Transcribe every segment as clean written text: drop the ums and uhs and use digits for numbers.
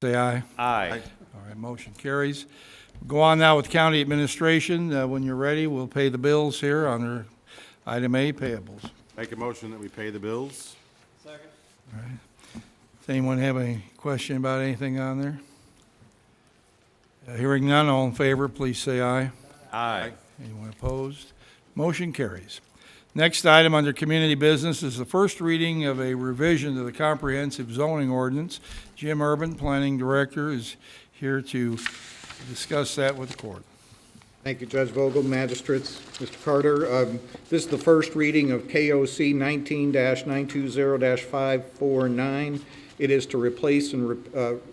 Say aye. Aye. All right, motion carries. Go on now with county administration. When you're ready, we'll pay the bills here under item A, payables. Make a motion that we pay the bills. Does anyone have any question about anything on there? Hearing none, all in favor, please say aye. Aye. Anyone opposed? Motion carries. Next item under community business is the first reading of a revision to the comprehensive zoning ordinance. Jim Urban, Planning Director, is here to discuss that with the court. Thank you, Judge Vogel, magistrates. Mr. Carter, this is the first reading of KOC 19-920-549. It is to replace and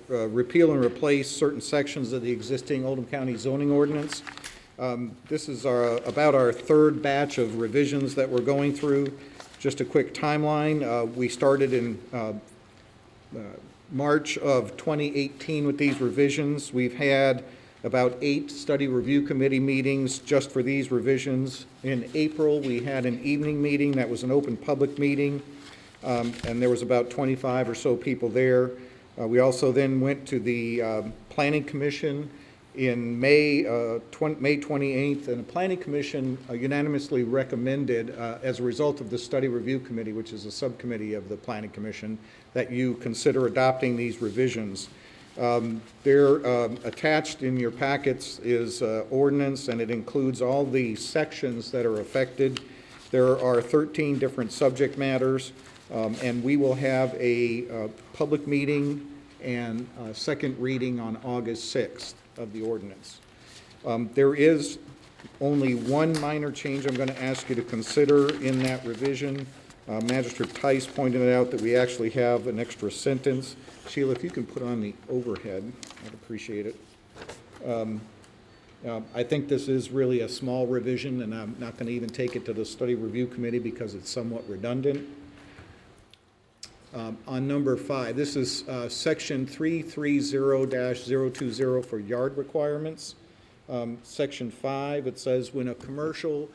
repeal and replace certain sections of the existing Oldham County zoning ordinance. This is about our third batch of revisions that we're going through. Just a quick timeline. We started in March of 2018 with these revisions. We've had about 8 study review committee meetings just for these revisions. In April, we had an evening meeting that was an open public meeting, and there was about 25 or so people there. We also then went to the Planning Commission in May 28th, and the Planning Commission unanimously recommended, as a result of the Study Review Committee, which is a subcommittee of the Planning Commission, that you consider adopting these revisions. They're attached in your packets is ordinance, and it includes all the sections that are affected. There are 13 different subject matters, and we will have a public meeting and second reading on August 6th of the ordinance. There is only one minor change I'm going to ask you to consider in that revision. Magistrate Tice pointed out that we actually have an extra sentence. Sheila, if you can put on the overhead, I'd appreciate it. I think this is really a small revision, and I'm not going to even take it to the Study Review Committee because it's somewhat redundant. On number 5, this is section 330-020 for yard requirements. Section 5, it says when a commercial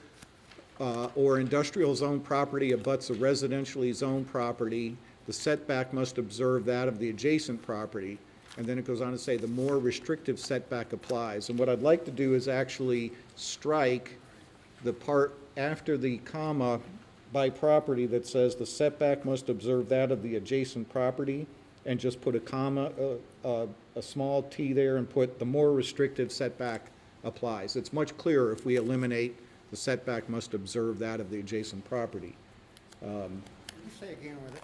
or industrial zone property abuts a residentially zoned property, the setback must observe that of the adjacent property. And then it goes on to say the more restrictive setback applies. And what I'd like to do is actually strike the part after the comma by property that says the setback must observe that of the adjacent property, and just put a comma, a small t there, and put the more restrictive setback applies. It's much clearer if we eliminate the setback must observe that of the adjacent property. Say again with it.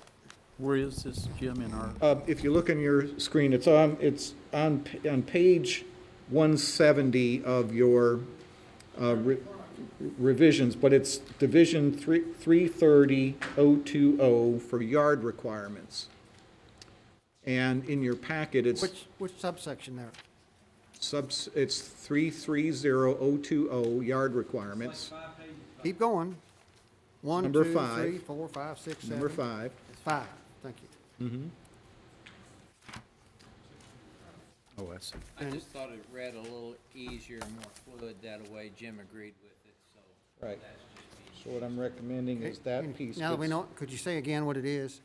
Where is this, Jim, in our? If you look on your screen, it's on page 170 of your revisions, but it's division 330-020 for yard requirements. And in your packet, it's Which subsection there? it's 330-020 yard requirements. Keep going. 1, Number 2, 5. 3, 4, 5, 6, 7. Number 5. 5. Thank you. Oh, I see. I just thought it read a little easier and more fluid that way. Jim agreed with it, so. Right. That's just me. So what I'm recommending is that piece. Now that we gets- know, could you say again what it is?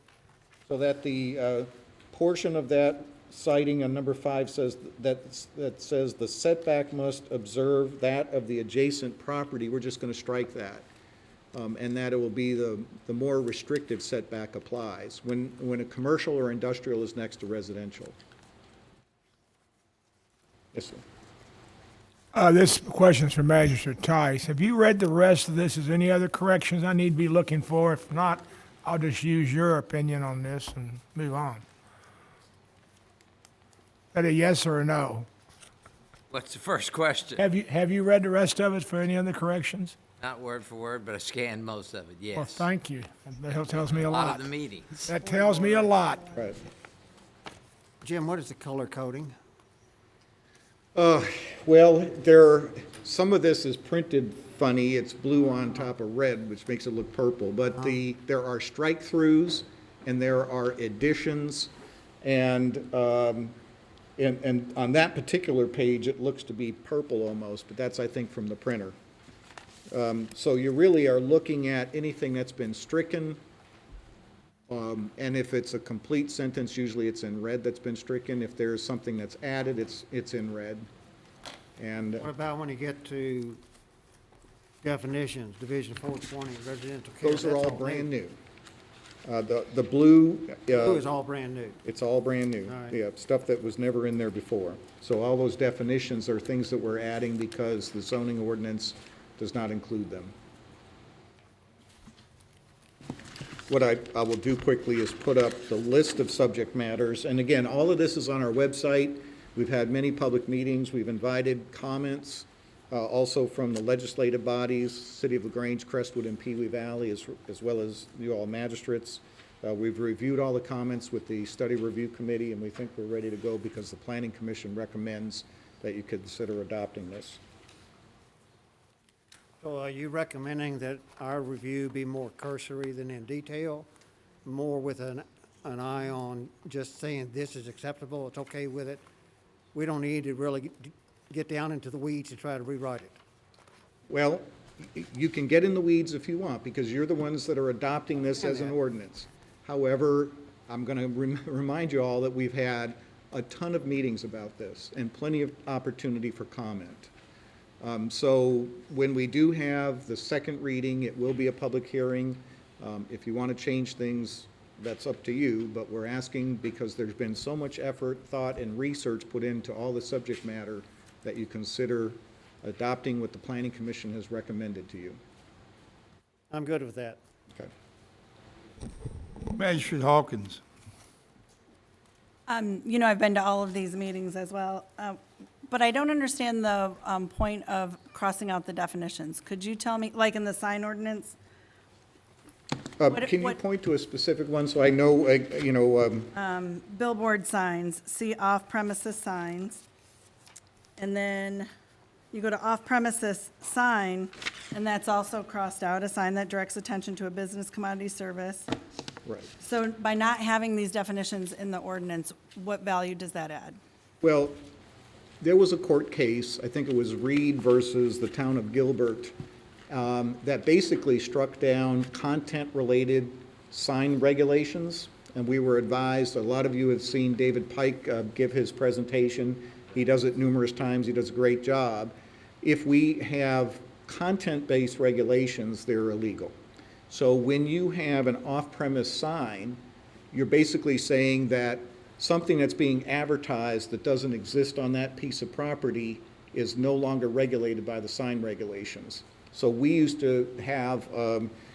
So that the portion of that citing on number 5 says that says the setback must observe that of the adjacent property. We're just going to strike that. And that it will be the more restrictive setback applies when a commercial or industrial is next to residential. Yes, sir. This question is for Magistrate Tice. Have you read the rest of this? Is there any other corrections I need to be looking for? If not, I'll just use your opinion on this and move on. Is that a yes or a no? What's the first question? Have you read the rest of it for any other corrections? Not word for word, but I scanned most of it, yes. Well, thank you. That tells me a A lot lot. of the meetings. That tells me a lot. Right. Jim, what is the color coding? Well, some of this is printed funny. It's blue on top of red, which makes it look purple. But there are strike-throughs and there are additions, and on that particular page, it looks to be purple almost, but that's, I think, from the printer. So you really are looking at anything that's been stricken And if it's a complete sentence, usually it's in red that's been stricken. If there's something that's added, it's in red. And What about when you get to definitions, Division 420, residential care? those are That's all brand new. new. The blue, Blue is all brand new. it's all brand new. All right. Yeah, stuff that was never in there before. So all those definitions are things that we're adding because the zoning ordinance does not include them. What I will do quickly is put up the list of subject matters. And again, all of this is on our website. We've had many public meetings. We've invited comments, also from the legislative bodies, City of LaGrange, Crestwood, and Pewee Valley, as well as you all magistrates. We've reviewed all the comments with the Study Review Committee, and we think we're ready to go because the Planning Commission recommends that you consider adopting this. So are you recommending that our review be more cursory than in detail? More with an eye on just saying this is acceptable, it's okay with it? We don't need to really get down into the weeds and try to rewrite it. Well, you can get in the weeds if you want, because you're the ones that are adopting this as an ordinance. However, I'm going to remind you all that we've had a ton of meetings about this and plenty of opportunity for comment. So when we do have the second reading, it will be a public hearing. If you want to change things, that's up to you, but we're asking because there's been so much effort, thought, and research put into all the subject matter that you consider adopting what the Planning Commission has recommended to you. I'm good with that. Okay. Magistrate Hawkins. You know, I've been to all of these meetings as well, but I don't understand the point of crossing out the definitions. Could you tell me, like in the sign ordinance? What- Can you what- point to a specific one so I know, Billboard signs, see off-premises signs. And then you go to off-premises sign, and that's also crossed out, a sign that directs attention to a business, commodity, service. right. So by not having these definitions in the ordinance, what value does that add? Well, there was a court case, I think it was Reed versus the town of Gilbert, that basically struck down content-related sign regulations. And we were advised, a lot of you have seen David Pike give his presentation. He does it numerous times. He does a great job. If we have content-based regulations, they're illegal. So when you have an off-premise sign, you're basically saying that something that's being advertised that doesn't exist on that piece of property is no longer regulated by the sign regulations. So we used to have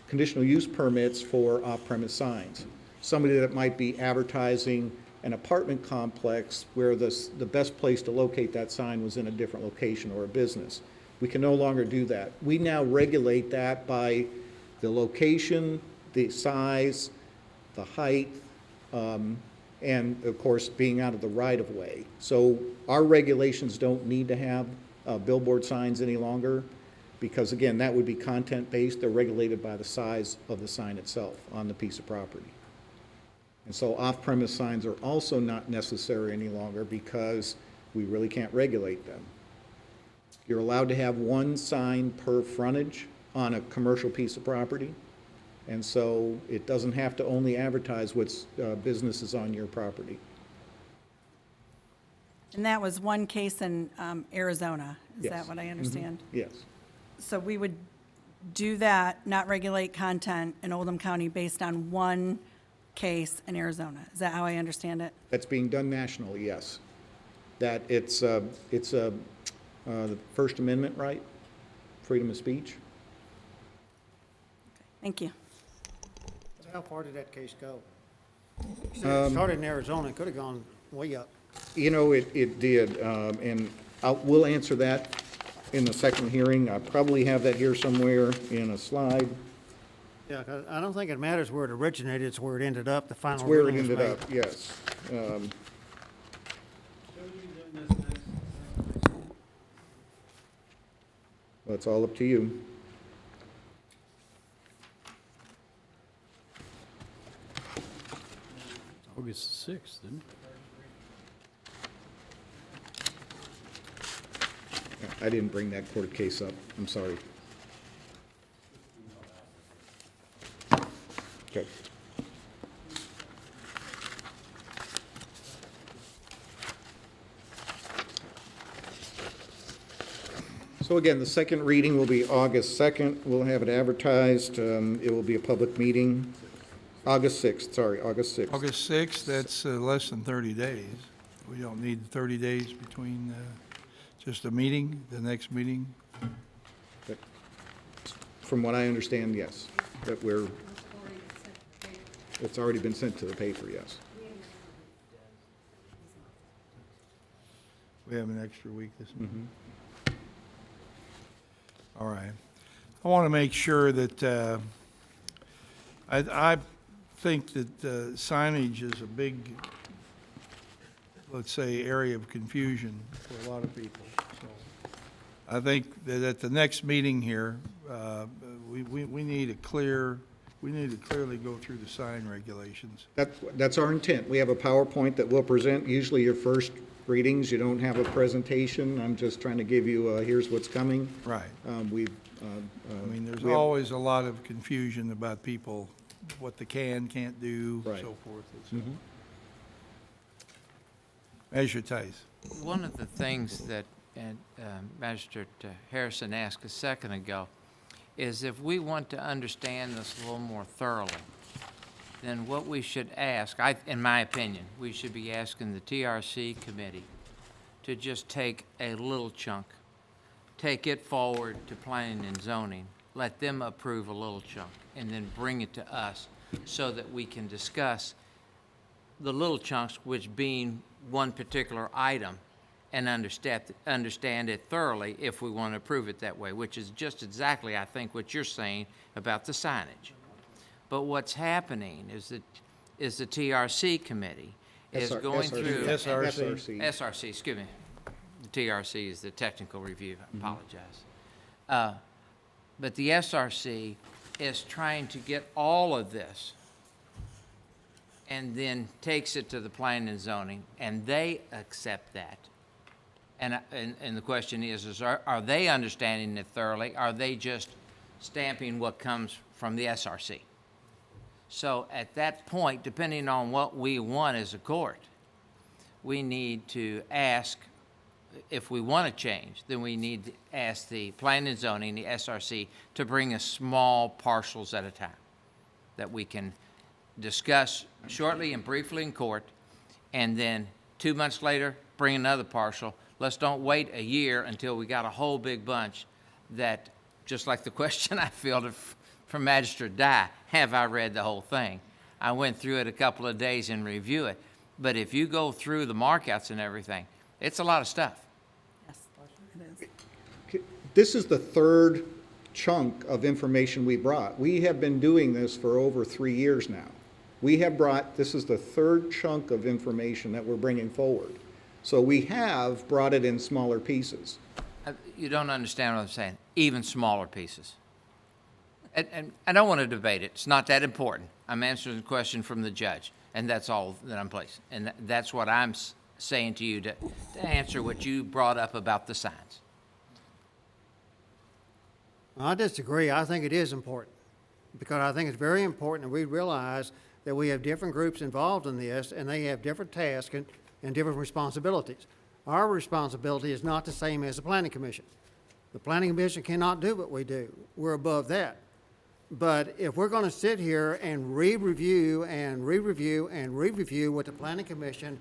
conditional use permits for off-premise signs. Somebody that might be advertising an apartment complex where the best place to locate that sign was in a different location or a business. We can no longer do that. We now regulate that by the location, the size, the height, and of course, being out of the right-of-way. So our regulations don't need to have billboard signs any longer because, again, that would be content-based. They're regulated by the size of the sign itself on the piece of property. And so off-premise signs are also not necessary any longer because we really can't regulate them. You're allowed to have one sign per frontage on a commercial piece of property. And so it doesn't have to only advertise what's businesses on your property. And that was one case in Arizona, is Yes. that what I understand? Yes. So we would do that, not regulate content in Oldham County based on one case in Arizona. Is that how I understand it? That's being done nationally, yes. That it's the First Amendment right, freedom of speech. Thank you. How far did that case go? You said it started in Arizona, it could have gone way up. You know, it did, and we'll answer that in the second hearing. I probably have that here somewhere in a slide. Yeah, 'cause I don't think it matters where it originated, it's where it ended up, the It's final where it ruling was ended made. up, yes. Well, it's all up to you. August 6th, didn't it? I didn't bring that court case up, I'm sorry. Okay. So again, the second reading will be August 2nd. We'll have it advertised. It will be a public meeting. August 6th, sorry, August 6th. August 6th, that's less than 30 days. We don't need 30 days between just a meeting, the next meeting. From what I understand, yes, that it's already been sent to the paper, yes. We have an extra week this month. All right. I want to make sure that, I think that signage is a big, let's say, area of confusion for a lot of people. So I think that at the next meeting here, we need to clearly go through the sign regulations. That's our intent. We have a PowerPoint that we'll present, usually your first readings. You don't have a presentation. I'm just trying to give you, here's what's coming. Right. I I mean, there's we have- always a lot of confusion about people, what they can't do, Right. so forth. Measure Tice. One of the things that Magistrate Harrison asked a second ago is if we want to understand this a little more thoroughly, then what we should ask, in my opinion, we should be asking the TRC committee to just take a little chunk, take it forward to planning and zoning, let them approve a little chunk, and then bring it to us so that we can discuss the little chunks, which being one particular item, and understand it thoroughly if we want to approve it that way, which is just exactly, I think, what you're saying about the signage. But what's happening is that the TRC committee is going through. SRC, excuse me. The TRC is the technical review, I apologize. But the SRC is trying to get all of this and then takes it to the planning and zoning, and they accept that. And the question is are they understanding it thoroughly? Are they just stamping what comes from the SRC? So at that point, depending on what we want as a court, we need to ask, if we want to change, then we need to ask the planning and zoning, the SRC, to bring us small parcels at a time that we can discuss shortly and briefly in court, and then 2 months later, bring another parcel. Let's don't wait a year until we got a whole big bunch that, just like the question I fielded from Magistrate Dye, have I read the whole thing? I went through it a couple of days and review it. But if you go through the markouts and everything, it's a lot of stuff. Yes, it is. This is the third chunk of information we brought. We have been doing this for over 3 years now. This is the third chunk of information that we're bringing forward. So we have brought it in smaller pieces. You don't understand what I'm saying. Even smaller pieces. And I don't want to debate it. It's not that important. I'm answering the question from the judge, and that's all that I'm placing. And that's what I'm saying to you to answer what you brought up about the signs. I disagree. I think it is important, because I think it's very important that we realize that we have different groups involved in this, and they have different tasks and different responsibilities. Our responsibility is not the same as the Planning Commission. The Planning Commission cannot do what we do. We're above that. But if we're going to sit here and re-review and re-review and re-review what the Planning Commission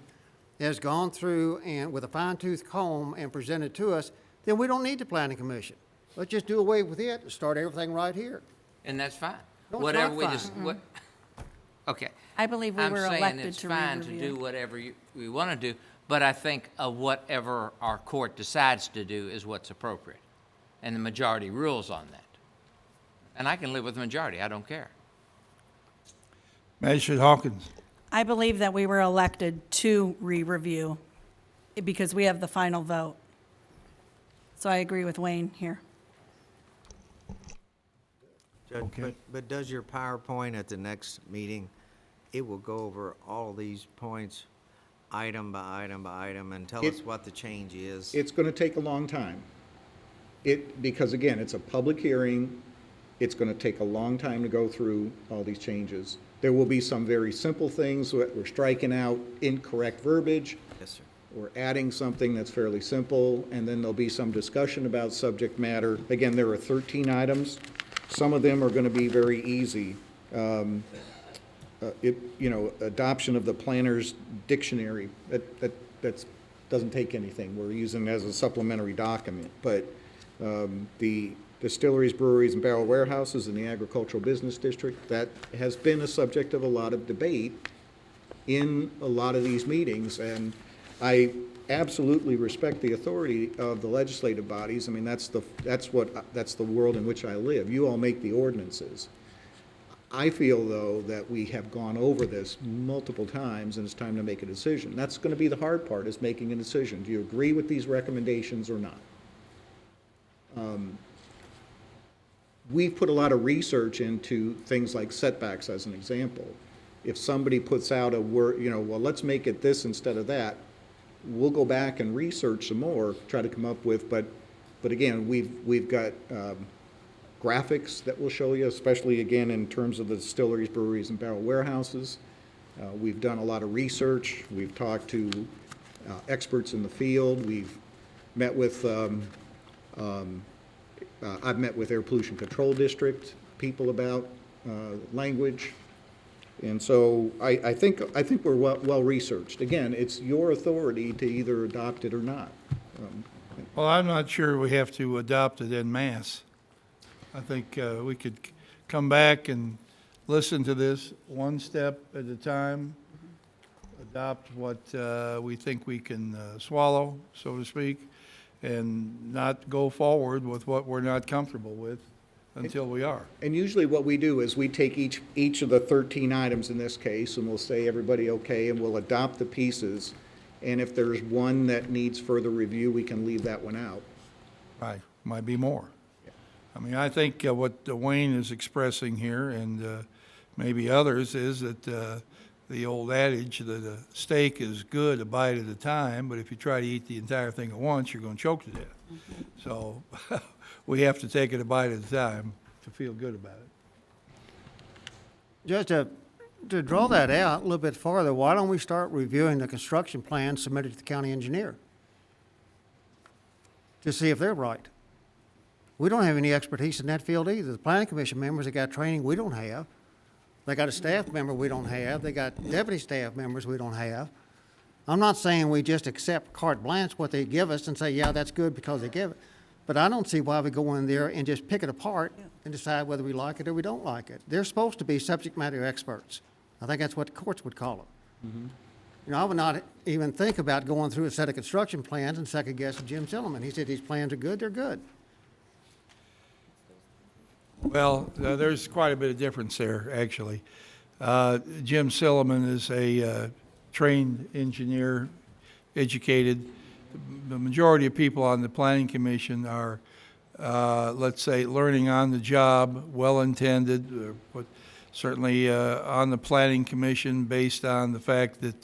has gone through and with a fine-tooth comb and presented to us, then we don't need the Planning Commission. Let's just do away with it and start everything right here. And that's fine. No, it's Whatever not we fine. just, okay. I believe we were I'm saying elected it's to fine to re-review. do whatever we want to do, but I think whatever our court decides to do is what's appropriate. And the majority rules on that. And I can live with the majority. I don't care. Magistrate Hawkins. I believe that we were elected to re-review because we have the final vote. So I agree with Wayne here. Judge, Okay. but does your PowerPoint at the next meeting, it will go over all these points, item by item by item, and tell us what the change is? It's going to take a long time. Because again, it's a public hearing. It's going to take a long time to go through all these changes. There will be some very simple things that we're striking out, incorrect verbiage. Yes, sir. or adding something that's fairly simple, and then there'll be some discussion about subject matter. Again, there are 13 items. Some of them are going to be very easy. Adoption of the planner's dictionary, that doesn't take anything. We're using it as a supplementary document. But the distilleries, breweries, and barrel warehouses in the agricultural business district, that has been a subject of a lot of debate in a lot of these meetings, and I absolutely respect the authority of the legislative bodies. I mean, that's the world in which I live. You all make the ordinances. I feel, though, that we have gone over this multiple times, and it's time to make a decision. That's going to be the hard part, is making a decision. Do you agree with these recommendations or not? We've put a lot of research into things like setbacks, as an example. If somebody puts out a word, well, let's make it this instead of that, we'll go back and research some more, try to come up with, but again, we've got graphics that will show you, especially again in terms of the distilleries, breweries, and barrel warehouses. We've done a lot of research. We've talked to experts in the field. We've met with, I've met with Air Pollution Control District people about language. And so I think we're well researched. Again, it's your authority to either adopt it or not. Well, I'm not sure we have to adopt it en masse. I think we could come back and listen to this one step at a time, adopt what we think we can swallow, so to speak, and not go forward with what we're not comfortable with until we are. And usually what we do is we take each of the 13 items in this case, and we'll say, everybody okay, and we'll adopt the pieces. And if there's one that needs further review, we can leave that one out. Right, might be more. I mean, I think what Wayne is expressing here, and maybe others, is that the old adage that a steak is good a bite at a time, but if you try to eat the entire thing at once, you're going to choke to death. So we have to take it a bite at a time to feel good about it. Just to draw that out a little bit farther, why don't we start reviewing the construction plans submitted to the county engineer? To see if they're right. We don't have any expertise in that field either. The planning commission members, they got training we don't have. They got a staff member we don't have. They got deputy staff members we don't have. I'm not saying we just accept carte blanche what they give us and say, yeah, that's good because they give it. But I don't see why we go in there and just pick it apart and decide whether we like it or we don't like it. They're supposed to be subject matter experts. I think that's what the courts would call it. Mm-hmm. I would not even think about going through a set of construction plans and second guessing Jim Silliman. He said these plans are good, they're good. Well, there's quite a bit of difference there, actually. Jim Silliman is a trained engineer, educated. The majority of people on the Planning Commission are, let's say, learning on the job, well-intended, but certainly on the Planning Commission based on the fact that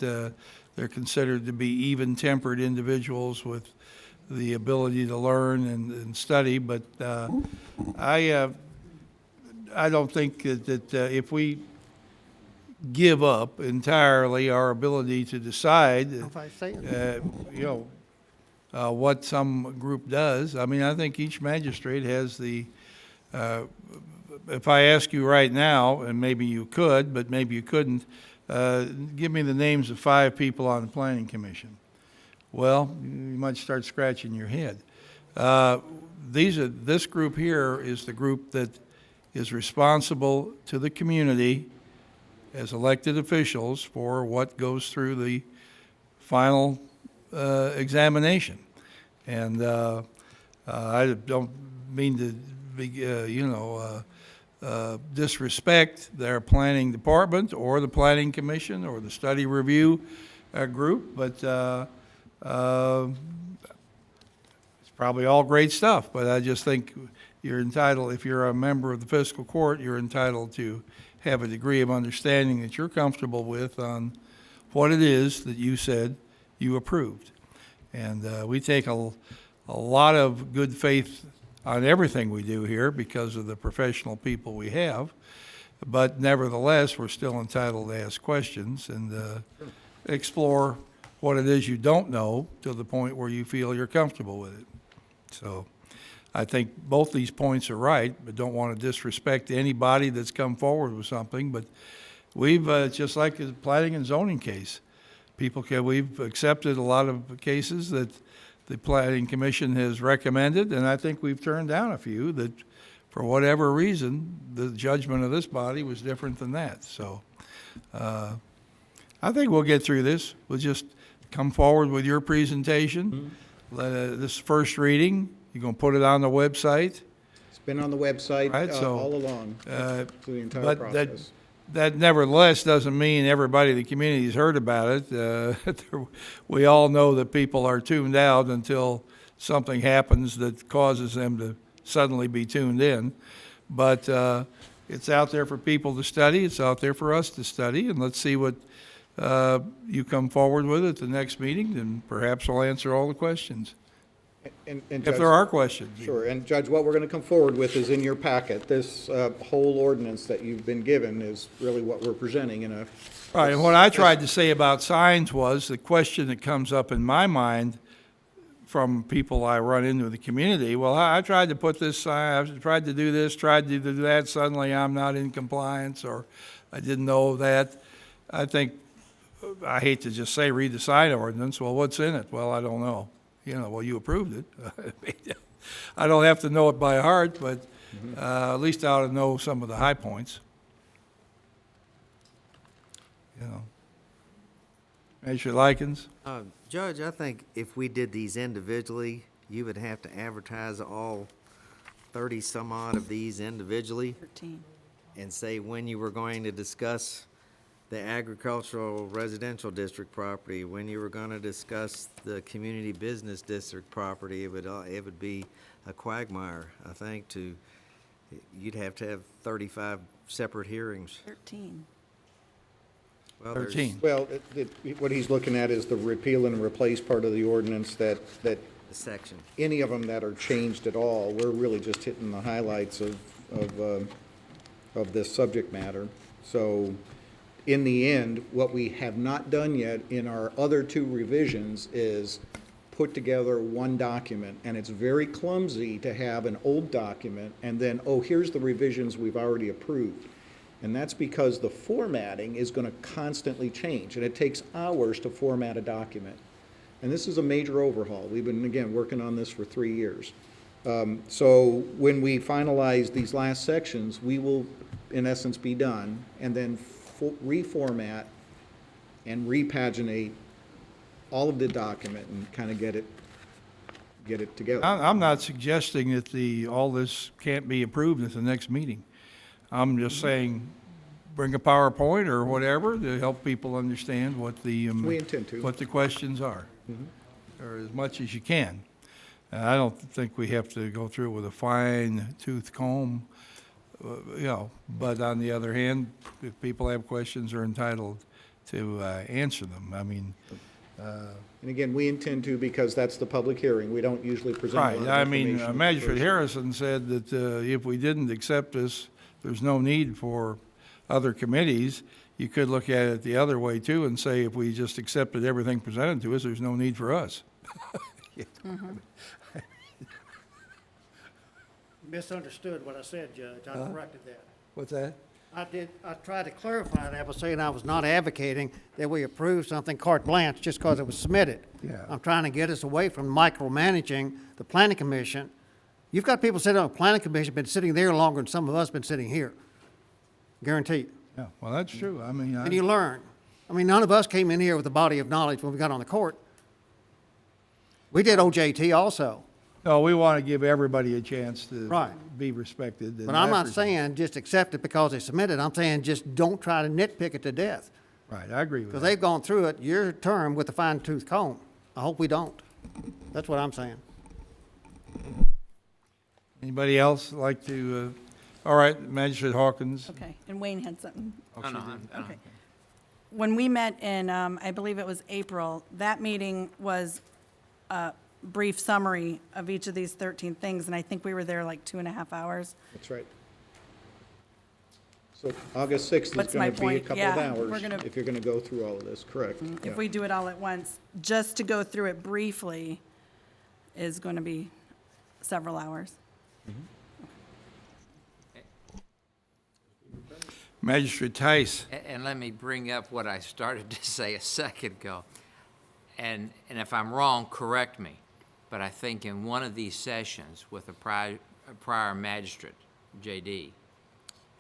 they're considered to be even-tempered individuals with the ability to learn and study. But I don't think that if we give up entirely our ability to decide, what some group does. I mean, I think each magistrate has the, if I ask you right now, and maybe you could, but maybe you couldn't, give me the names of 5 people on the Planning Commission. Well, you might start scratching your head. This group here is the group that is responsible to the community as elected officials for what goes through the final examination. And I don't mean to be, disrespect their planning department or the planning commission or the study review group, but it's probably all great stuff. But I just think you're entitled, if you're a member of the fiscal court, you're entitled to have a degree of understanding that you're comfortable with on what it is that you said you approved. And we take a lot of good faith on everything we do here because of the professional people we have. But nevertheless, we're still entitled to ask questions and explore what it is you don't know to the point where you feel you're comfortable with it. So I think both these points are right, but don't want to disrespect anybody that's come forward with something. But we've, just like the planning and zoning case, we've accepted a lot of cases that the planning commission has recommended, and I think we've turned down a few that, for whatever reason, the judgment of this body was different than that. So I think we'll get through this. We'll just come forward with your presentation. This first reading, you're going to put it on the website. It's been on the website Right, so, all along through the entire But process. that nevertheless doesn't mean everybody in the community's heard about it. We all know that people are tuned out until something happens that causes them to suddenly be tuned in. But it's out there for people to study. It's out there for us to study, and let's see what you come forward with at the next meeting, and perhaps we'll answer all the questions, And if Judge- there are questions. Sure, and Judge, what we're going to come forward with is in your packet. This whole ordinance that you've been given is really what we're presenting in a. Right, and what I tried to say about signs was, the question that comes up in my mind from people I run into in the community, well, I tried to put this sign, I tried to do this, tried to do that, suddenly I'm not in compliance, or I didn't know that. I think, I hate to just say, read the sign ordinance. Well, what's in it? Well, I don't know. Well, you approved it. I don't have to know it by heart, but at least I ought to know some of the high points. Mr. Likens? Judge, I think if we did these individually, you would have to advertise all 30-some odd of these individually 13. and say when you were going to discuss the agricultural residential district property, when you were going to discuss the community business district property. It would be a quagmire, I think, you'd have to have 35 separate hearings. 13. Well, there's- 13. Well, what he's looking at is the repeal and replace part of the ordinance that The section. any of them that are changed at all, we're really just hitting the highlights of this subject matter. So in the end, what we have not done yet in our other two revisions is put together one document, and it's very clumsy to have an old document and then, oh, here's the revisions we've already approved. And that's because the formatting is going to constantly change, and it takes hours to format a document. And this is a major overhaul. We've been, again, working on this for 3 years. So when we finalize these last sections, we will, in essence, be done, and then reformat and repaginate all of the document and kind of get it together. I'm not suggesting that all this can't be approved at the next meeting. I'm just saying, bring a PowerPoint or whatever to help people understand what the, We intend to. what the questions are, or as much as you can. I don't think we have to go through it with a fine-tooth comb, but on the other hand, if people have questions, they're entitled to answer them. I mean, And again, we intend to because that's the public hearing. We don't usually present a lot right, of I mean, information at the Magistrate first- Harrison said that if we didn't accept this, there's no need for other committees. You could look at it the other way too and say, if we just accepted everything presented to us, there's no need for us. Misunderstood what I said, Judge. I corrected that. What's that? I tried to clarify that by saying I was not advocating that we approve something carte blanche just because it was submitted. Yeah. I'm trying to get us away from micromanaging the planning commission. You've got people sitting on the planning commission, been sitting there longer than some of us been sitting here. Guaranteed. Yeah, well, that's true. I mean, And you learn. I mean, none of us came in here with a body of knowledge when we got on the court. We did OJT also. no, we want to give everybody a chance to Right. be respected. and But I'm not represented. saying just accept it because they submitted. I'm saying just don't try to nitpick it to death. Right, I agree with Because that. they've gone through it your term with a fine-tooth comb. I hope we don't. That's what I'm saying. Anybody else like to, all right, Magistrate Hawkins? Okay, and Wayne had something. No, no, Okay. When we met in, I believe it was April, that meeting was a brief summary of each of these 13 things, and I think we were there like 2.5 hours. That's right. So August 6th is What's going my to be a point? couple of Yeah, we're hours gonna- if you're going to go through all of this, correct? Yeah. If we do it all at once, just to go through it briefly is going to be several hours. Magistrate Tice. And let me bring up what I started to say a second ago. And if I'm wrong, correct me. But I think in one of these sessions with a prior magistrate, JD,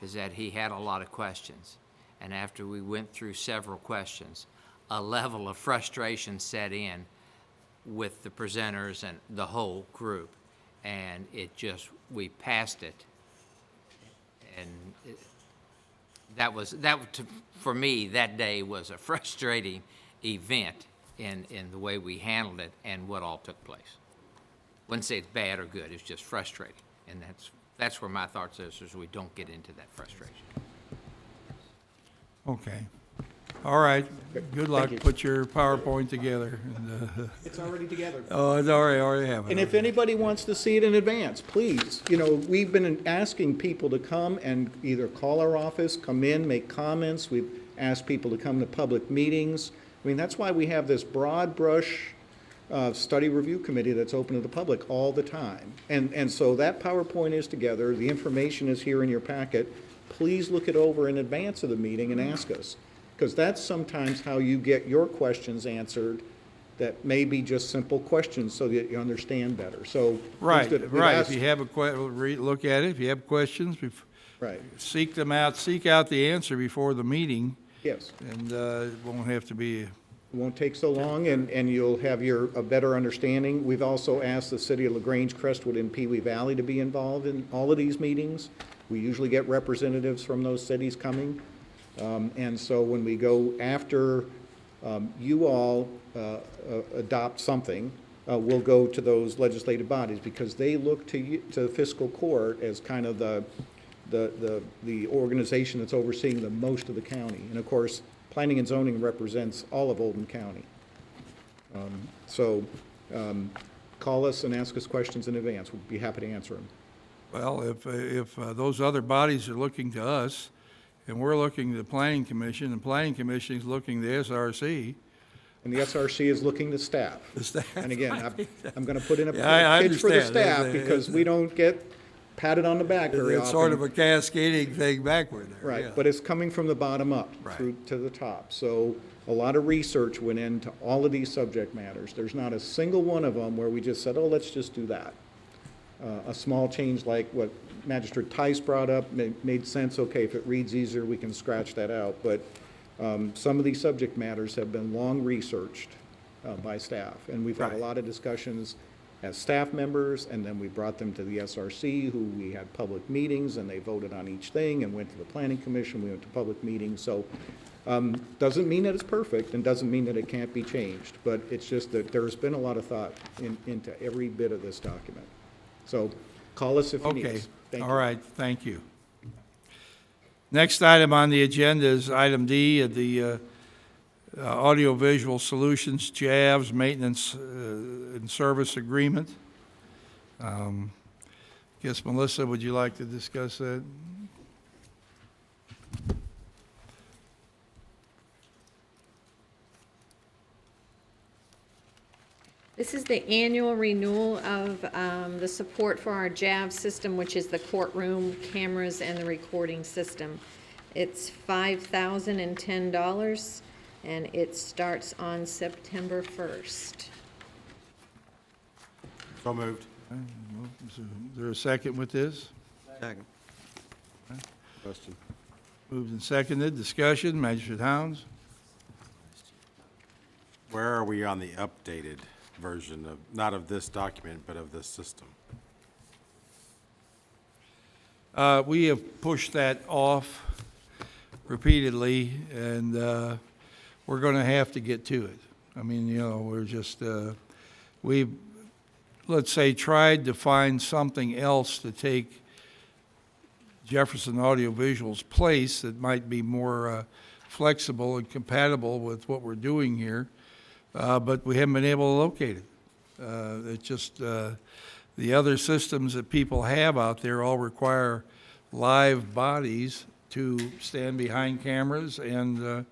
is that he had a lot of questions. And after we went through several questions, a level of frustration set in with the presenters and the whole group. And we passed it. And for me, that day was a frustrating event in the way we handled it and what all took place. Wouldn't say it's bad or good, it's just frustrating. And that's where my thoughts is we don't get into that frustration. Okay. All right. Good luck. you. Put your PowerPoint together. And, It's already together. oh, it's already have it. And if anybody wants to see it in advance, please, we've been asking people to come and either call our office, come in, make comments. We've asked people to come to public meetings. I mean, that's why we have this broad brush study review committee that's open to the public all the time. And so that PowerPoint is together, the information is here in your packet. Please look it over in advance of the meeting and ask us. Because that's sometimes how you get your questions answered that may be just simple questions so that you understand better. So. Right, we've right. asked- If you have look at it. If you have questions, Right, seek them out, seek out the answer before the meeting, yes. and it won't have to be, It won't take so long, and you'll have a better understanding. We've also asked the city of LaGrange, Crestwood, and Pewee Valley to be involved in all of these meetings. We usually get representatives from those cities coming. And so when we go after you all adopt something, we'll go to those legislative bodies, because they look to fiscal court as kind of the organization that's overseeing the most of the county. And of course, planning and zoning represents all of Oldham County. So call us and ask us questions in advance. We'd be happy to answer them. well, if those other bodies are looking to us, and we're looking to the Planning Commission, and Planning Commission is looking to the SRC, And the SRC is looking to staff. the staff. And again, I'm going to put in a Yeah, I pitch for the understand. staff, It's a- because we don't get patted on the back very often. It's sort of a cascading thing backward there. Right, yeah. but it's coming from the bottom up Right. through to the top. So a lot of research went into all of these subject matters. There's not a single one of them where we just said, oh, let's just do that. A small change like what Magistrate Tice brought up made sense. Okay, if it reads easier, we can scratch that out. But some of these subject matters have been long researched by staff. And we've had a Right. lot of discussions as staff members, and then we brought them to the SRC, who we had public meetings, and they voted on each thing, and went to the Planning Commission, we went to public meetings. So doesn't mean that it's perfect, and doesn't mean that it can't be changed, but it's just that there's been a lot of thought into every bit of this document. So call us if you need Okay, us. Thank all you. right, thank you. Next item on the agenda is item D, the Audiovisual Solutions, JAVS Maintenance and Service Agreement. Guess, Melissa, would you like to discuss that? This is the annual renewal of the support for our JAV system, which is the courtroom cameras and the recording system. It's $5,010, and it starts on September 1st. So moved. Is there a second with this? Second. Question. Moved and seconded, discussion, Magistrate Hounds? Where are we on the updated version of, not of this document, but of this system? We have pushed that off repeatedly, and we're going to have to get to it. I mean, we're just, we've, let's say, tried to find something else to take Jefferson Audiovisual's place that might be more flexible and compatible with what we're doing here, but we haven't been able to locate it. It's just the other systems that people have out there all require live bodies to stand behind cameras and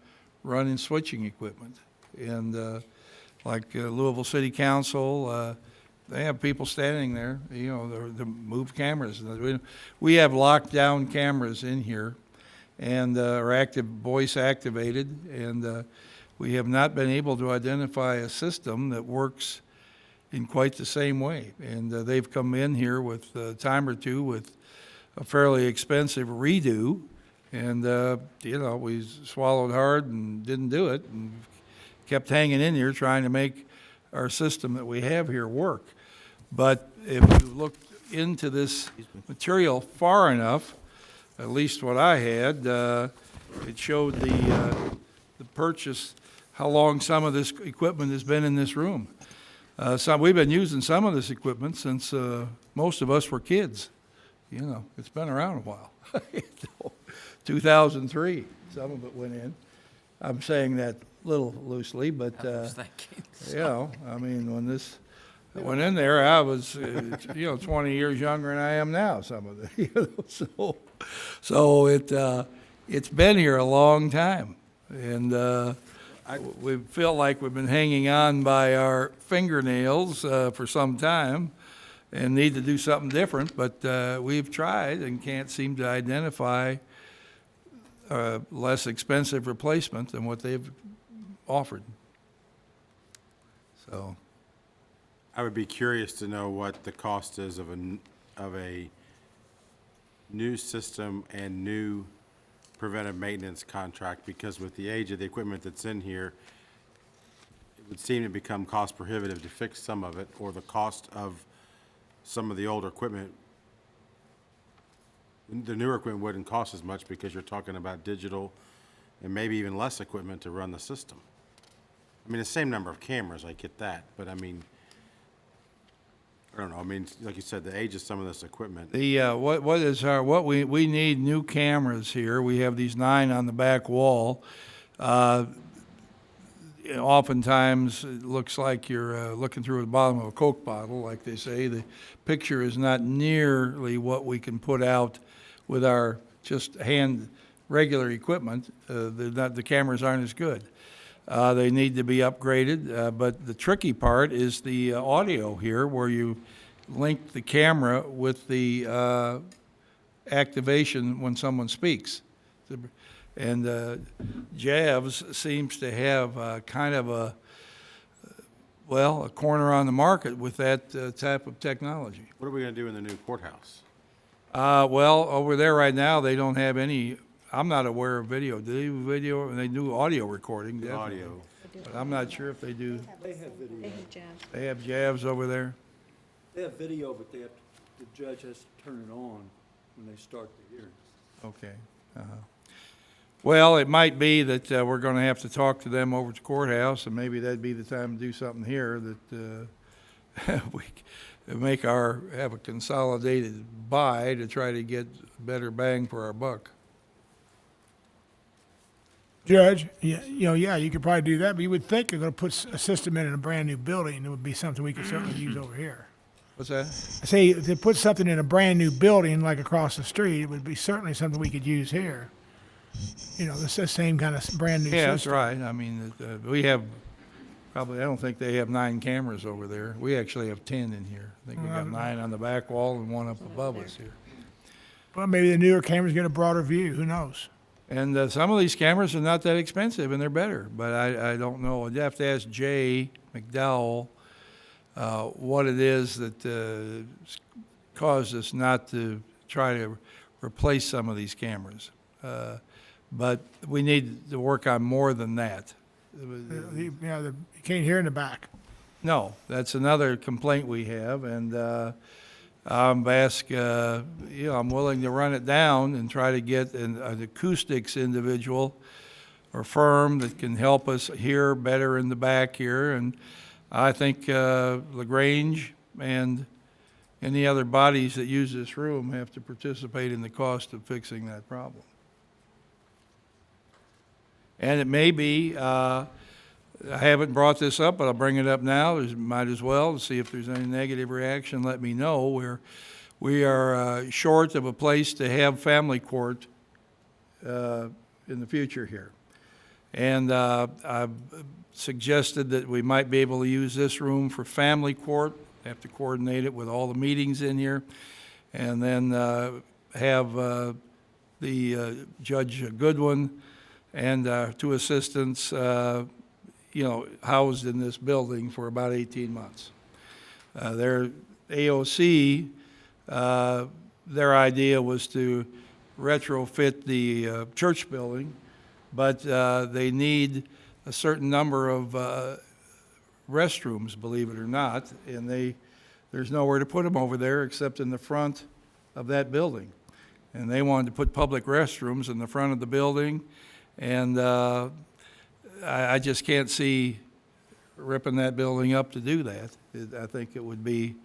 run in switching equipment. And like Louisville City Council, they have people standing there, you know, to move cameras. We have locked down cameras in here and are voice activated, and we have not been able to identify a system that works in quite the same way. And they've come in here with a time or two with a fairly expensive redo, and you know, we swallowed hard and didn't do it, and kept hanging in here trying to make our system that we have here work. But if you look into this material far enough, at least what I had, it showed the purchase, how long some of this equipment has been in this room. We've been using some of this equipment since most of us were kids. You know, it's been around a while. 2003, some of it went in. I'm saying that a little loosely, but, I was thinking. you know, I mean, when this went in there, I was, you know, 20 years younger than I am now, some of it, you know, so it's been here a long time. And we feel like we've been hanging on by our fingernails for some time and need to do something different, but we've tried and can't seem to identify a less expensive replacement than what they've offered. So, I would be curious to know what the cost is of a new system and new preventive maintenance contract, because with the age of the equipment that's in here, it would seem to become cost prohibitive to fix some of it, or the cost of some of the older equipment. The newer equipment wouldn't cost as much because you're talking about digital and maybe even less equipment to run the system. I mean, the same number of cameras, I get that, but I mean, I don't know, I mean, like you said, the age of some of this equipment. What we need new cameras here. We have these 9 on the back wall. Oftentimes, it looks like you're looking through the bottom of a Coke bottle, like they say. The picture is not nearly what we can put out with our just regular equipment. The cameras aren't as good. They need to be upgraded, but the tricky part is the audio here, where you link the camera with the activation when someone speaks. And JAVS seems to have kind of a corner on the market with that type of technology. What are we gonna do in the new courthouse? Over there right now, they don't have any. I'm not aware of video. Do they do video? They do audio recording, definitely. Audio. But I'm not sure if they do. They have video. They have jabs. They have JAVS over there? They have video, but the judge has to turn it on when they start the hearing. Okay. Well, it might be that we're going to have to talk to them over at the courthouse, and maybe that'd be the time to do something here that we have a consolidated buy to try to get better bang for our buck. Judge, you could probably do that, but you would think you're gonna put a system in a brand-new building, it would be something we could certainly use over here. What's that? I say, if they put something in a brand-new building, like across the street, it would be certainly something we could use here. You know, the same kind of brand-new system. Yeah, that's right. I mean, we have probably, I don't think they have 9 cameras over there. We actually have 10 in here. I think we got 9 on the back wall and 1 up above us here. Well, maybe the newer cameras get a broader view, who knows? And some of these cameras are not that expensive, and they're better. But I don't know. I'd have to ask Jay McDowell what it is that caused us not to try to replace some of these cameras. But we need to work on more than that. You can't hear in the back. No, that's another complaint we have, and I'm willing to run it down and try to get an acoustics individual or firm that can help us hear better in the back here. And I think LaGrange and any other bodies that use this room have to participate in the cost of fixing that problem. And it may be, I haven't brought this up, but I'll bring it up now, might as well, to see if there's any negative reaction, let me know. We are short of a place to have family court in the future here. And I've suggested that we might be able to use this room for family court, have to coordinate it with all the meetings in here, and then have the Judge Goodwin and two assistants, housed in this building for about 18 months. Their AOC, their idea was to retrofit the church building, but they need a certain number of restrooms, believe it or not, and there's nowhere to put them over there except in the front of that building. And they wanted to put public restrooms in the front of the building, and I just can't see ripping that building up to do that. I think it would be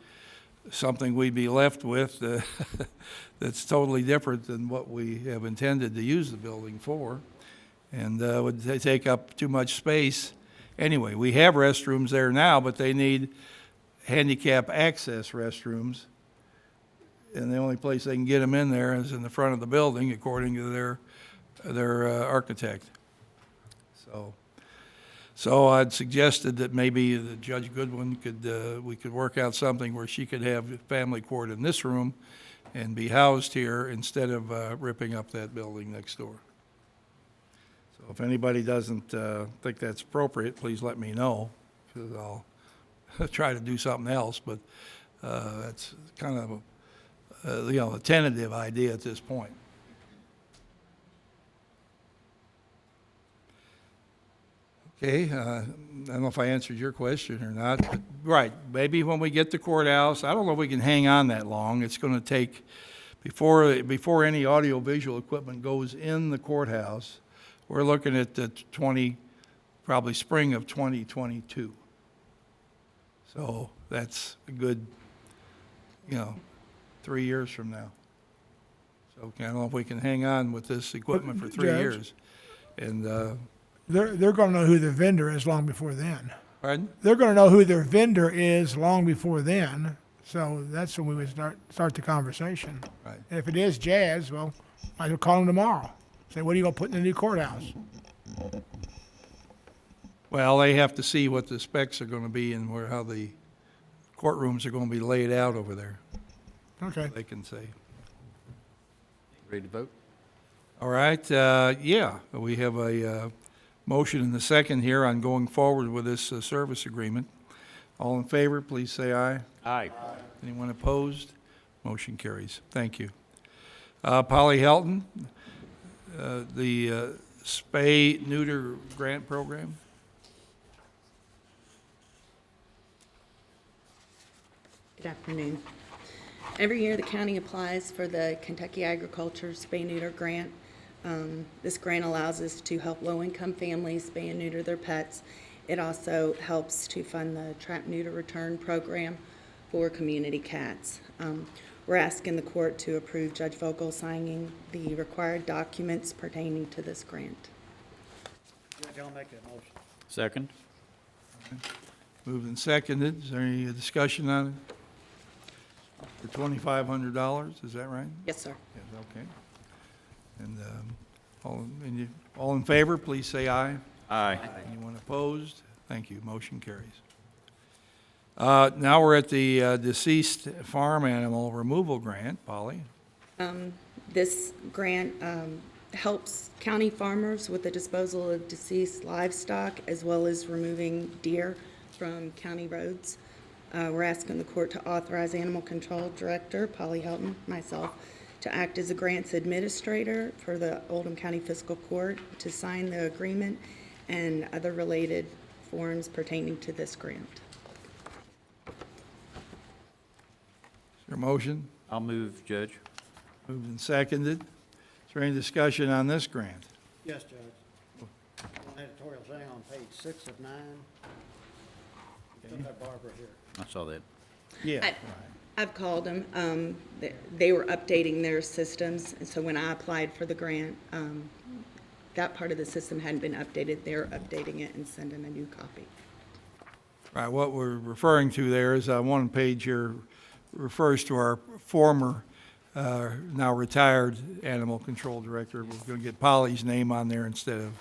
something we'd be left with that's totally different than what we have intended to use the building for, and would take up too much space. Anyway, we have restrooms there now, but they need handicap access restrooms, and the only place they can get them in there is in the front of the building, according to their architect. So I'd suggested that maybe the Judge Goodwin we could work out something where she could have family court in this room and be housed here instead of ripping up that building next door. So if anybody doesn't think that's appropriate, please let me know, because I'll try to do something else, but that's kind of a tentative idea at this point. Okay, I don't know if I answered your question or not, but, right, maybe when we get the courthouse, I don't know if we can hang on that long. It's going to take, before any audio-visual equipment goes in the courthouse, we're looking at the probably spring of 2022. So that's a good, 3 years from now. So I don't know if we can hang on with this equipment for 3 Judge? years. And, They're going to know who the vendor is long before then. pardon? They're going to know who their vendor is long before then. So that's when we would start the conversation. Right. And if it is Jazz, well, I will call them tomorrow. Say, what are you going to put in the new courthouse? Well, they have to see what the specs are going to be and how the courtrooms are going to be laid out over there, Okay. they can say. Ready to vote? All right, yeah, we have a motion and a second here on going forward with this service agreement. All in favor, please say aye. Aye. Anyone opposed? Motion carries. Thank you. Polly Helton, the spay neuter grant program. Good afternoon. Every year, the county applies for the Kentucky Agriculture Spay Neuter Grant. This grant allows us to help low-income families spay and neuter their pets. It also helps to fund the Trap Neuter Return Program for community cats. We're asking the court to approve Judge Vogel signing the required documents pertaining to this grant. Judge, I'll make that motion. Second? Moved and seconded. Is there any discussion on it? The $2,500, is that right? Yes, sir. Yes, okay. And all in favor, please say aye. Aye. Anyone opposed? Thank you. Motion carries. Now we're at the deceased farm animal removal grant. Polly? This grant helps county farmers with the disposal of deceased livestock as well as removing deer from county roads. We're asking the court to authorize Animal Control Director Polly Helton, myself, to act as a grants administrator for the Oldham County Fiscal Court to sign the agreement and other related forms pertaining to this grant. Is there a motion? I'll move, Judge. Moved and seconded. Is there any discussion on this grant? Yes, Judge. One editorial thing on page 6 of 9. Put that Barbara here. I saw that. Yeah. I've called them. They were updating their systems, and so when I applied for the grant, that part of the system hadn't been updated. They're updating it and sending a new copy. Right, what we're referring to there is one page here refers to our former now retired animal control director. We're going to get Polly's name on there instead of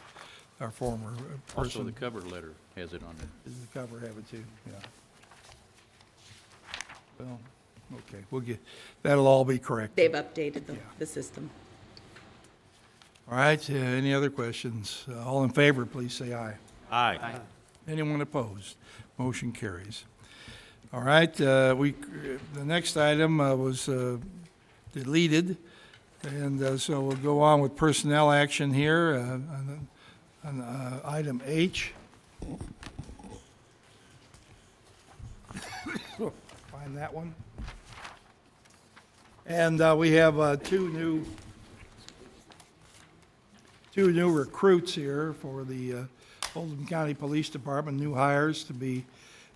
our former Also, person. the cover letter has it on there. Does the cover have it too? Yeah. Well, okay, we'll get, that'll all be correct. They've updated the system. All right, any other questions? All in favor, please say aye. Aye. Anyone opposed? Motion carries. All right, the next item was deleted, and so we'll go on with personnel action here on item H. Find that one. And we have two new recruits here for the Oldham County Police Department, new hires to be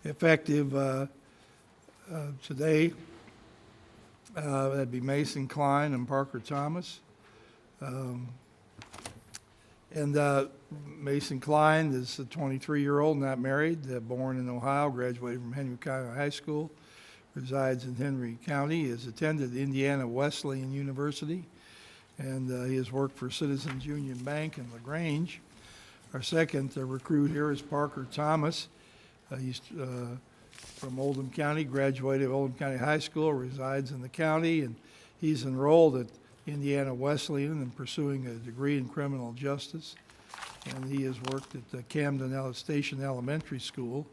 effective today. That'd be Mason Klein and Parker Thomas. Mason Klein is a 23-year-old, not married, born in Ohio, graduated from Henry County High School, resides in Henry County, has attended Indiana Wesleyan University, and he has worked for Citizens Union Bank in LaGrange. Our second recruit here is Parker Thomas. He's from Oldham County, graduated Oldham County High School, resides in the county, and he's enrolled at Indiana Wesleyan and pursuing a degree in criminal justice. And he has worked at the Camden Station Elementary School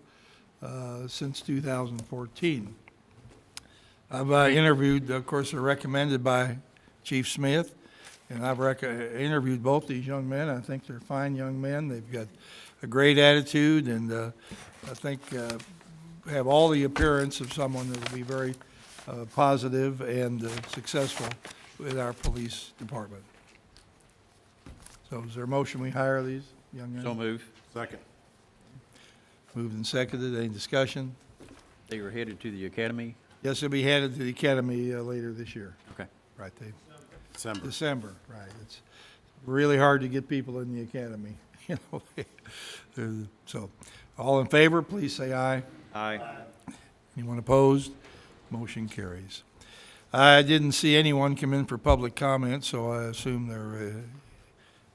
since 2014. I've interviewed, of course, they're recommended by Chief Smith, and I've interviewed both these young men. I think they're fine young men. They've got a great attitude, and I think have all the appearance of someone that will be very positive and successful with our police department. So is there a motion we hire these young men? So move. Second. Moved and seconded. Any discussion? They were headed to the academy. Yes, they'll be headed to the academy later this year. Okay. Right, December. December, right. It's really hard to get people in the academy, you know. So, all in favor, please say aye. Aye. Anyone opposed? Motion carries. I didn't see anyone come in for public comment, so I assume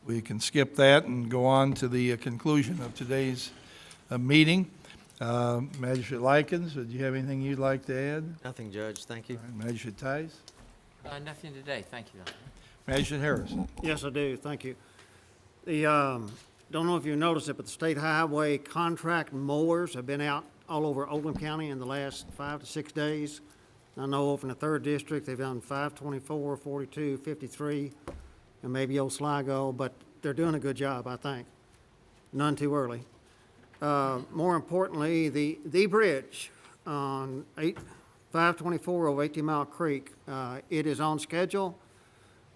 we can skip that and go on to the conclusion of today's meeting. Magistrate Likens, do you have anything you'd like to add? Nothing, Judge, thank you. All right, Magistrate Tice? Nothing today, thank you. Magistrate Harrison? Yes, I do, thank you. The, don't know if you noticed it, but the state highway contract mowers have been out all over Oldham County in the last 5 to 6 days. I know over in the 3rd District, they've done 524, 42, 53, and maybe old Sligo, but they're doing a good job, I think. None too early. More importantly, the bridge on 524 over 18 Mile Creek, it is on schedule,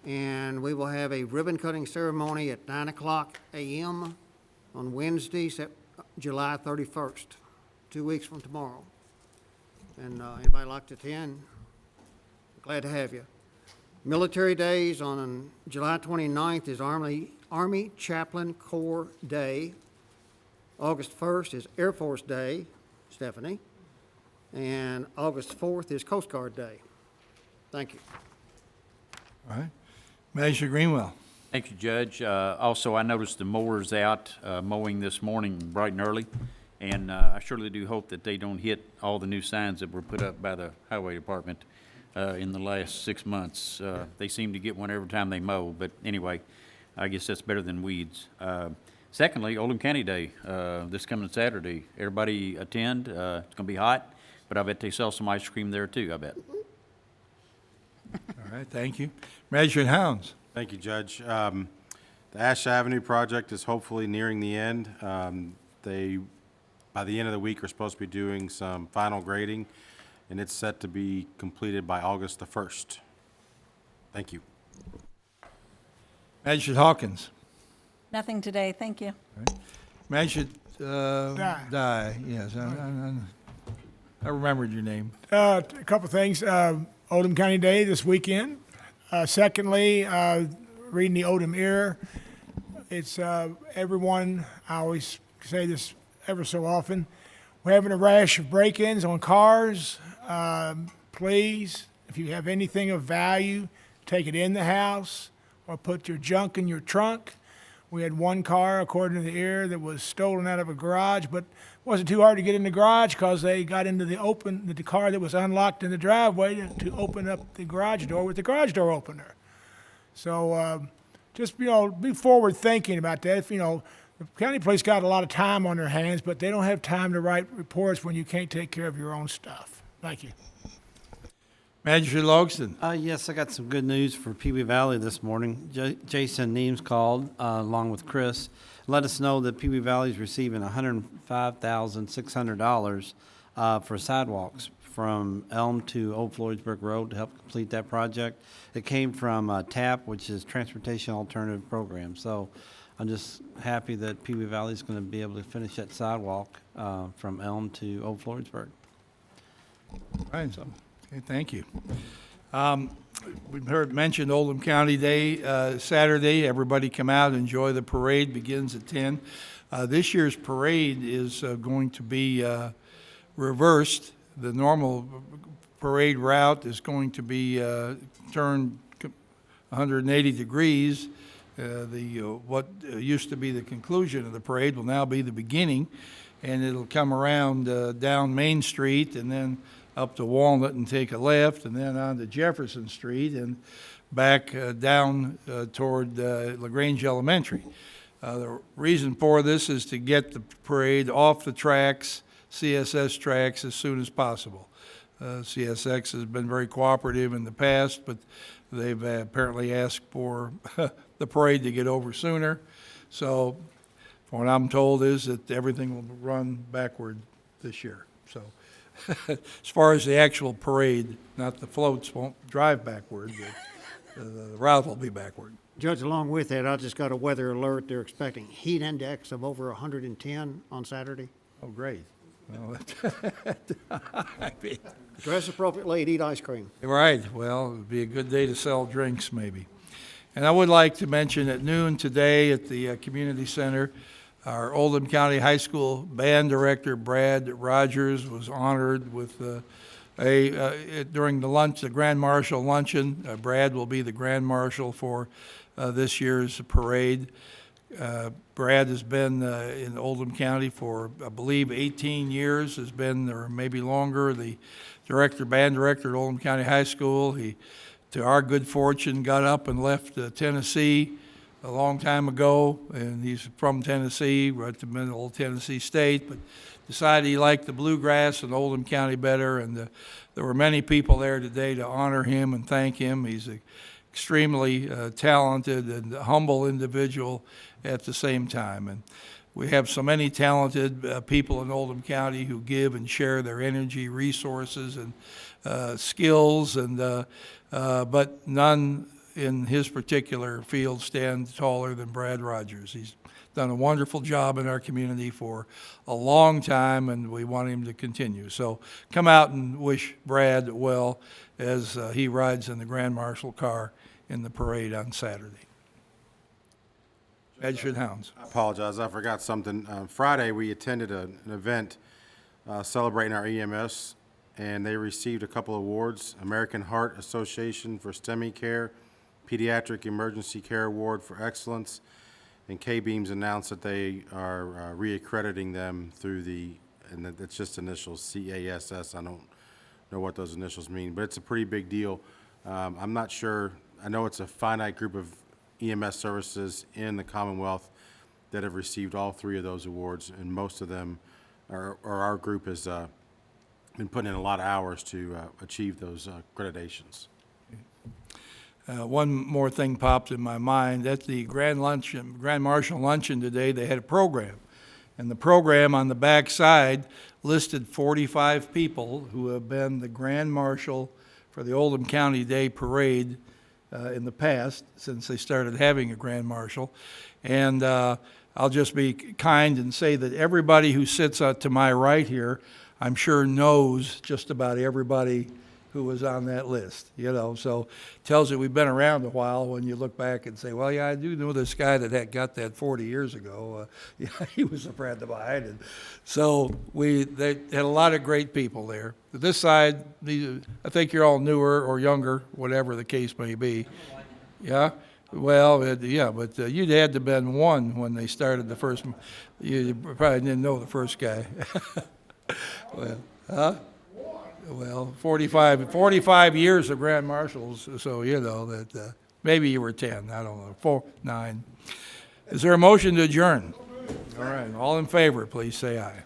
and we will have a ribbon cutting ceremony at 9:00 a.m. on Wednesday, July 31st, 2 weeks from tomorrow. And anybody like to attend, glad to have you. Military Days on July 29th is Army Chaplain Corps Day. August 1st is Air Force Day, Stephanie. And August 4th is Coast Guard Day. Thank you. All right. Magistrate Greenwell? Thank you, Judge. Also, I noticed the mowers out mowing this morning bright and early, and I surely do hope that they don't hit all the new signs that were put up by the Highway Department in the last 6 months. They seem to get one every time they mow, but anyway, I guess that's better than weeds. Secondly, Oldham County Day, this coming Saturday. Everybody attend. It's going to be hot, but I bet they sell some ice cream there too, I bet. All right, thank you. Magistrate Hounds? Thank you, Judge. The Ash Avenue project is hopefully nearing the end. They, by the end of the week, are supposed to be doing some final grading, and it's set to be completed by August the 1st. Thank you. Magistrate Hawkins? Nothing today, thank you. Magistrate Dye, yes, I remembered your name. A couple things. Oldham County Day this weekend. Secondly, reading the Oldham Era. It's everyone, I always say this ever so often, we're having a rash of break-ins on cars. Please, If you have anything of value, take it in the house or put your junk in your trunk. We had one car, according to the air, that was stolen out of a garage, but it wasn't too hard to get in the garage because they got into the car that was unlocked in the driveway to open up the garage door with the garage door opener. So just, be forward thinking about that. If, the county police got a lot of time on their hands, but they don't have time to write reports when you can't take care of your own stuff. Thank you. Magistrate Logston. Yes, I got some good news for Pee Wee Valley this morning. Jason Neems called, along with Chris, let us know that Pee Wee Valley is receiving $105,600 for sidewalks from Elm to Old Floydsburg Road to help complete that project. It came from TAP, which is Transportation Alternative Program. So I'm just happy that Pee Wee Valley is going to be able to finish that sidewalk from Elm to Old Floydsburg. Right. Okay, thank you. We've heard mentioned Oldham County Day Saturday. Everybody come out and enjoy the parade. Begins at 10. This year's parade is going to be reversed. The normal parade route is going to be turned 180 degrees. What used to be the conclusion of the parade will now be the beginning, and it'll come around down Main Street and then up to Walnut and take a left, and then on to Jefferson Street and back down toward LaGrange Elementary. The reason for this is to get the parade off the tracks, CSX tracks, as soon as possible. CSX has been very cooperative in the past, but they've apparently asked for the parade to get over sooner. So what I'm told is that everything will run backward this year. So as far as the actual parade, not the floats won't drive backward, but the route will be backward. Judge, along with that, I just got a weather alert. They're expecting heat index of over 110 on Saturday. Oh, great. Well, I mean, Dress appropriately and eat ice cream. right, well, it'd be a good day to sell drinks, maybe. And I would like to mention at noon today at the community center, our Oldham County High School band director, Brad Rogers, was honored with during the Grand Marshal luncheon. Brad will be the Grand Marshal for this year's parade. Brad has been in Oldham County for, I believe, 18 years, has been, or maybe longer, the band director at Oldham County High School. He, to our good fortune, got up and left Tennessee a long time ago, and he's from Tennessee, right to Middle Tennessee State, but decided he liked the bluegrass and Oldham County better, and there were many people there today to honor him and thank him. He's an extremely talented and humble individual at the same time, and we have so many talented people in Oldham County who give and share their energy, resources, and skills, and but none in his particular field stand taller than Brad Rogers. He's done a wonderful job in our community for a long time, and we want him to continue. So come out and wish Brad well as he rides in the Grand Marshal car in the parade on Saturday. Magistrate Hounds. I apologize, I forgot something. Friday, we attended an event celebrating our EMS, and they received a couple awards: American Heart Association for STEMI Care, Pediatric Emergency Care Award for Excellence, and K-Beams announced that they are reaccrediting them through and that's just initials, CASS. I don't know what those initials mean, but it's a pretty big deal. I'm not sure, I know it's a finite group of EMS services in the Commonwealth that have received all three of those awards, and most of them, or our group has been putting in a lot of hours to achieve those accreditations. One more thing popped in my mind. At the Grand Marshal luncheon today, they had a program. And the program on the back side listed 45 people who have been the Grand Marshal for the Oldham County Day Parade in the past, since they started having a Grand Marshal. And I'll just be kind and say that everybody who sits to my right here, I'm sure knows just about everybody who was on that list, you know, so tells you we've been around a while when you look back and say, well, yeah, I do know this guy that had got that 40 years ago. Yeah, he was a friend of mine. And so they had a lot of great people there. This side, I think you're all newer or younger, whatever the case may be. Yeah? Well, yeah, but you'd had to have been one when they started the first, you probably didn't know the first guy. Well, huh? Well, 45 years of grand marshals, so you know that maybe you were 10, I don't know, 9. Is there a motion to adjourn? All right, all in favor, please say aye.